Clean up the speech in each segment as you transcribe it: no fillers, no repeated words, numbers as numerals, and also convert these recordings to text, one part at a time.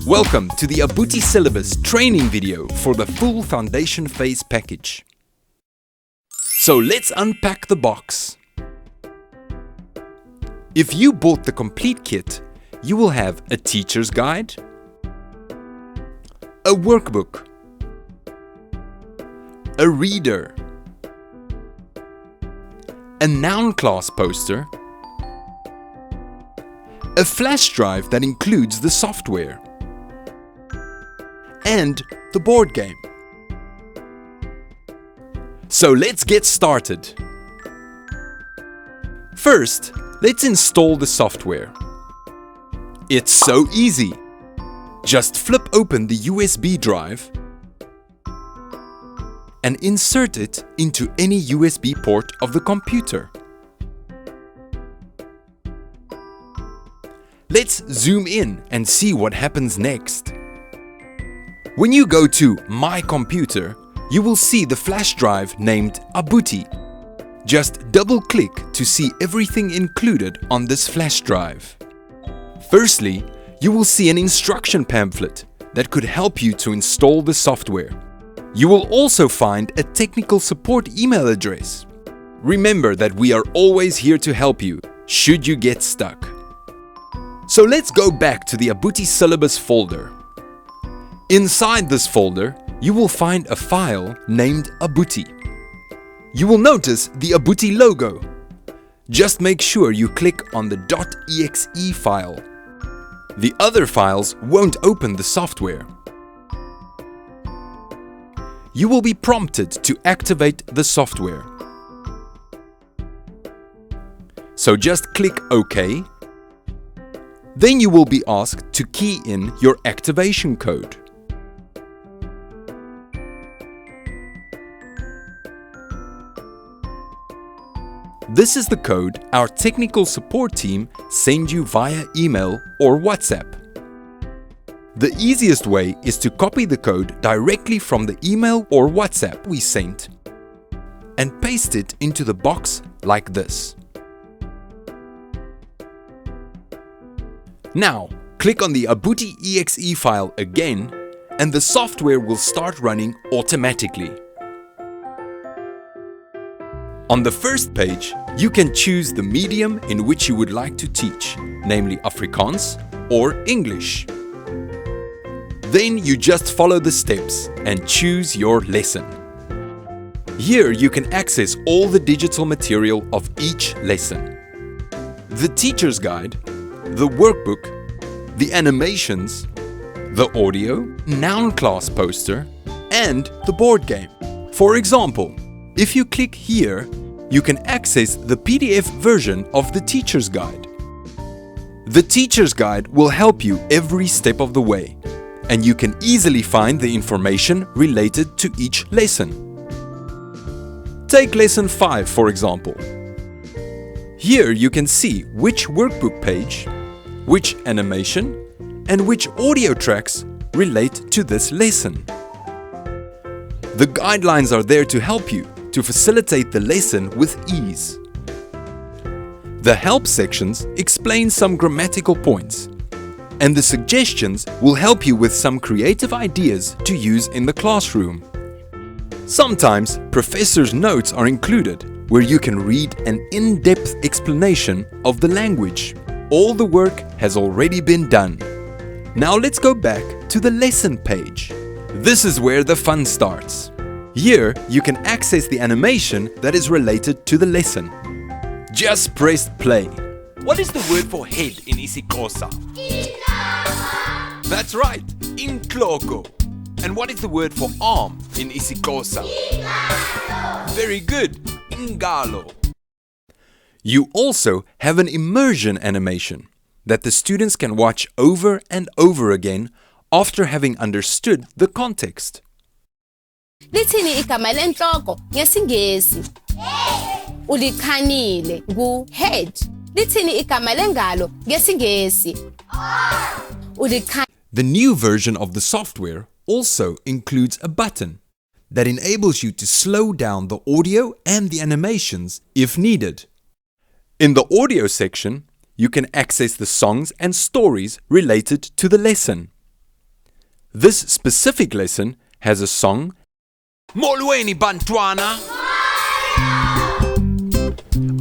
Welcome to the Abuti Syllabus training video for the full foundation phase package. So let's unpack the box. If you bought the complete kit, you will have a teacher's guide, a workbook, a reader, a noun class poster, a flash drive that includes the software, and the board game. So let's get started. First, let's install the software. It's so easy. Just flip open the USB drive and insert it into any USB port of the computer. Let's zoom in and see what happens next. When you go to My Computer, you will see the flash drive named Abuti. Just double-click to see everything included on this flash drive. Firstly, you will see an instruction pamphlet that could help you to install the software. You will also find a technical support email address. Remember that we are always here to help you, should you get stuck. So let's go back to the Abuti Syllabus folder. Inside this folder, you will find a file named Abuti. You will notice the Abuti logo. Just make sure you click on the .exe file. The other files won't open the software. You will be prompted to activate the software. So just click OK. Then you will be asked to key in your activation code. This is the code our technical support team send you via email or WhatsApp. The easiest way is to copy the code directly from the email or WhatsApp we sent and paste it into the box like this. Now, click on the Abuti exe file again and the software will start running automatically. On the first page, you can choose the medium in which you would like to teach, namely Afrikaans or English. Then you just follow the steps and choose your lesson. Here you can access all the digital material of each lesson. The teacher's guide, the workbook, the animations, the audio, noun class poster, and the board game. For example, if you click here, you can access the PDF version of the teacher's guide. The teacher's guide will help you every step of the way, and you can easily find the information related to each lesson. Take lesson 5 for example. Here you can see which workbook page, which animation, and which audio tracks relate to this lesson. The guidelines are there to help you to facilitate the lesson with ease. The help sections explain some grammatical points, and the suggestions will help you with some creative ideas to use in the classroom. Sometimes professors' notes are included where you can read an in-depth explanation of the language. All the work has already been done. Now let's go back to the lesson page. This is where the fun starts. Here, you can access the animation that is related to the lesson. Just press play. What is the word for head in isiXhosa? That's right, inhloko. And what is the word for arm in isiXhosa? Very good, ingalo. You also have an immersion animation that the students can watch over and over again after having understood the context. Lithini igama lenhloko ngesingesi? Ulikhanile ku head. Lithini igama lengalo ngesingesi? The new version of the software also includes a button that enables you to slow down the audio and the animations if needed. In the audio section, you can access the songs and stories related to the lesson. This specific lesson has a song. Molweni Bantwana!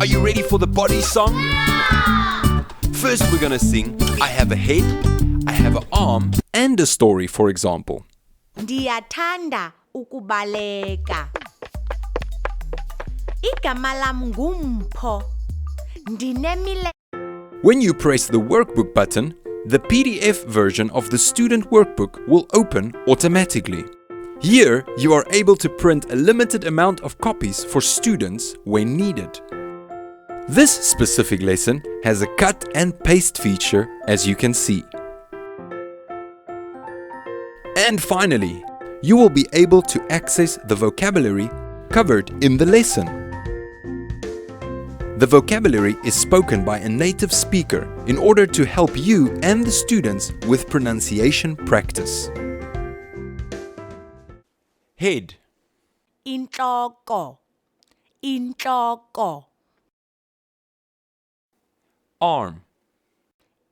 Are you ready for the body song? First we're gonna sing I have a head, I have an arm, And a story, for example. Ndiyathanda ukubaleka. Igama lam nguMpho. Ndinemile. When you press the workbook button, the PDF version of the student workbook will open automatically. Here, you are able to print a limited amount of copies for students when needed. This specific lesson has a cut and paste feature, as you can see. And finally, you will be able to access the vocabulary covered in the lesson. The vocabulary is spoken by a native speaker in order to help you and the students with pronunciation practice. head, Intloko. Intloko. arm,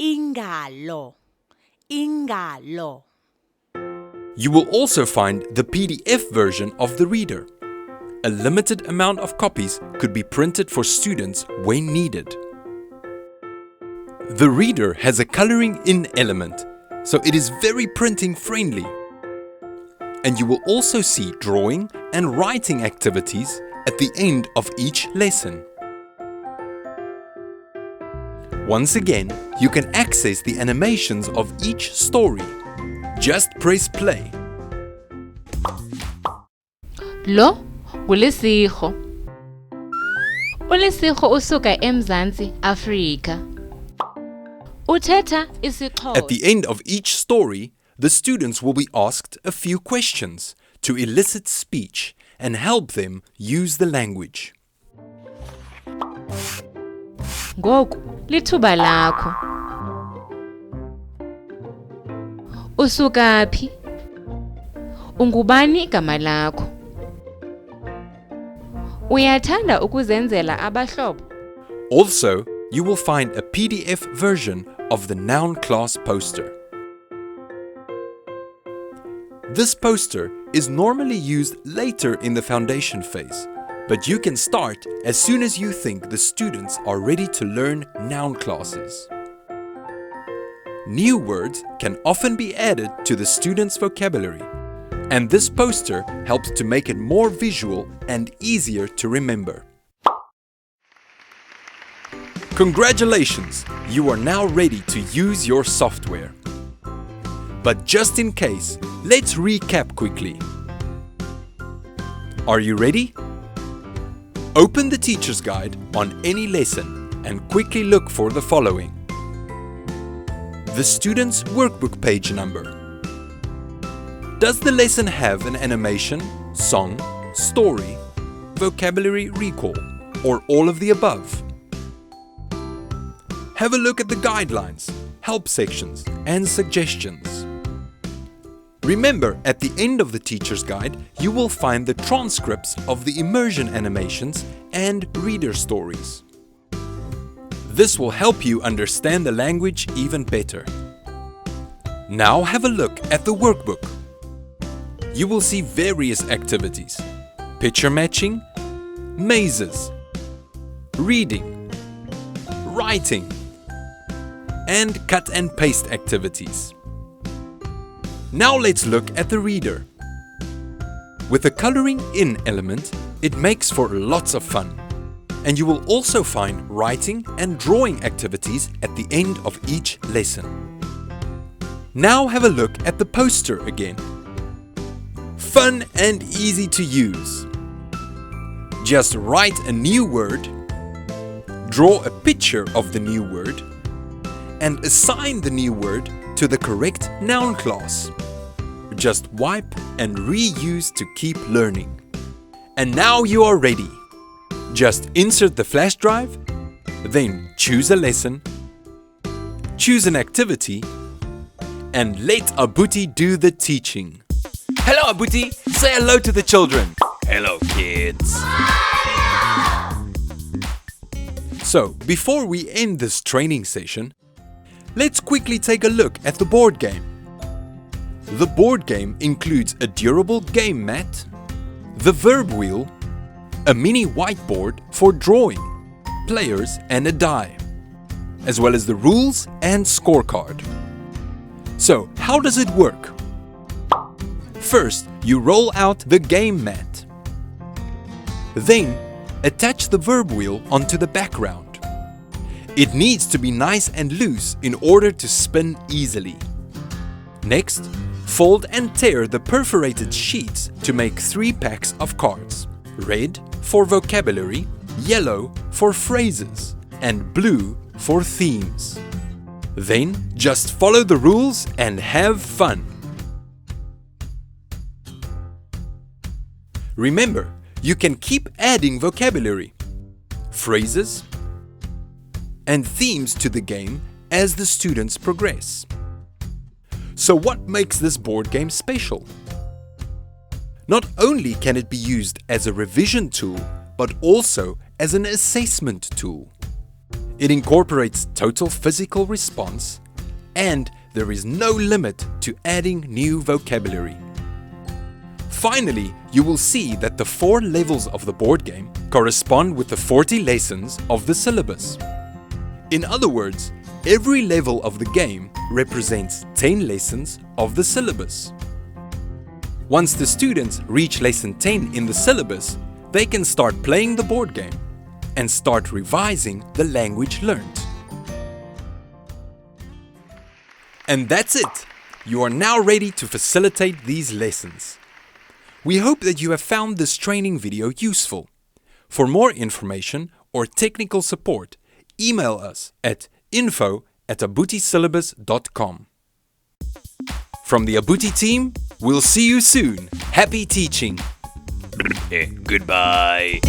Ingalo. Ingalo. You will also find the PDF version of the reader. A limited amount of copies could be printed for students when needed. The reader has a coloring in element, so it is very printing friendly. And you will also see drawing and writing activities at the end of each lesson. Once again, you can access the animations of each story. Just press play. Lo nguLisiho. uLisiho usuka eMzantsi Afrika. Uthetha isiXhosa. At the end of each story, the students will be asked a few questions to elicit speech and help them use the language. Ngoku lithuba lakho. Usuka phi? Ungubani igama lakho? Uyathanda ukuzenzela abahlobo? Also, you will find a PDF version of the noun class poster. This poster is normally used later in the foundation phase, but you can start as soon as you think the students are ready to learn noun classes. New words can often be added to the students' vocabulary, and this poster helps to make it more visual and easier to remember. Congratulations! You are now ready to use your software. But just in case, let's recap quickly. Are you ready? Open the teacher's guide on any lesson and quickly look for the following. The student's workbook page number. Does the lesson have an animation, song, story, vocabulary recall, or all of the above? Have a look at the guidelines, help sections, and suggestions. Remember, at the end of the teacher's guide, you will find the transcripts of the immersion animations and reader stories. This will help you understand the language even better. Now have a look at the workbook. You will see various activities: picture matching, mazes, reading, writing, and cut and paste activities. Now let's look at the reader. With the coloring in element, it makes for lots of fun. And you will also find writing and drawing activities at the end of each lesson. Now have a look at the poster again. Fun and easy to use. Just write a new word, draw a picture of the new word, and assign the new word to the correct noun class. Just wipe and reuse to keep learning. And now you are ready. Just insert the flash drive, then choose a lesson, choose an activity, and let Abuti do the teaching. Hello, Abuti. Say hello to the children. Hello, kids. So, before we end this training session, let's quickly take a look at the board game. The board game includes a durable game mat, the verb wheel, a mini whiteboard for drawing, players and a die, as well as the rules and scorecard. So, how does it work? First, you roll out the game mat. Then, attach the verb wheel onto the background. It needs to be nice and loose in order to spin easily. Next, fold and tear the perforated sheets to make 3 packs of cards. Red for vocabulary, yellow for phrases, and blue for themes. Then, just follow the rules and have fun. Remember, you can keep adding vocabulary, phrases, and themes to the game as the students progress. So what makes this board game special? Not only can it be used as a revision tool, but also as an assessment tool. It incorporates total physical response, and there is no limit to adding new vocabulary. Finally, you will see that the 4 levels of the board game correspond with the 40 lessons of the syllabus. In other words, every level of the game represents 10 lessons of the syllabus. Once the students reach lesson 10 in the syllabus, they can start playing the board game and start revising the language learned. And that's it! You are now ready to facilitate these lessons. We hope that you have found this training video useful. For more information or technical support, email us at info@abutisyllabus.com. From the Abuti team, we'll see you soon. Happy teaching! Goodbye.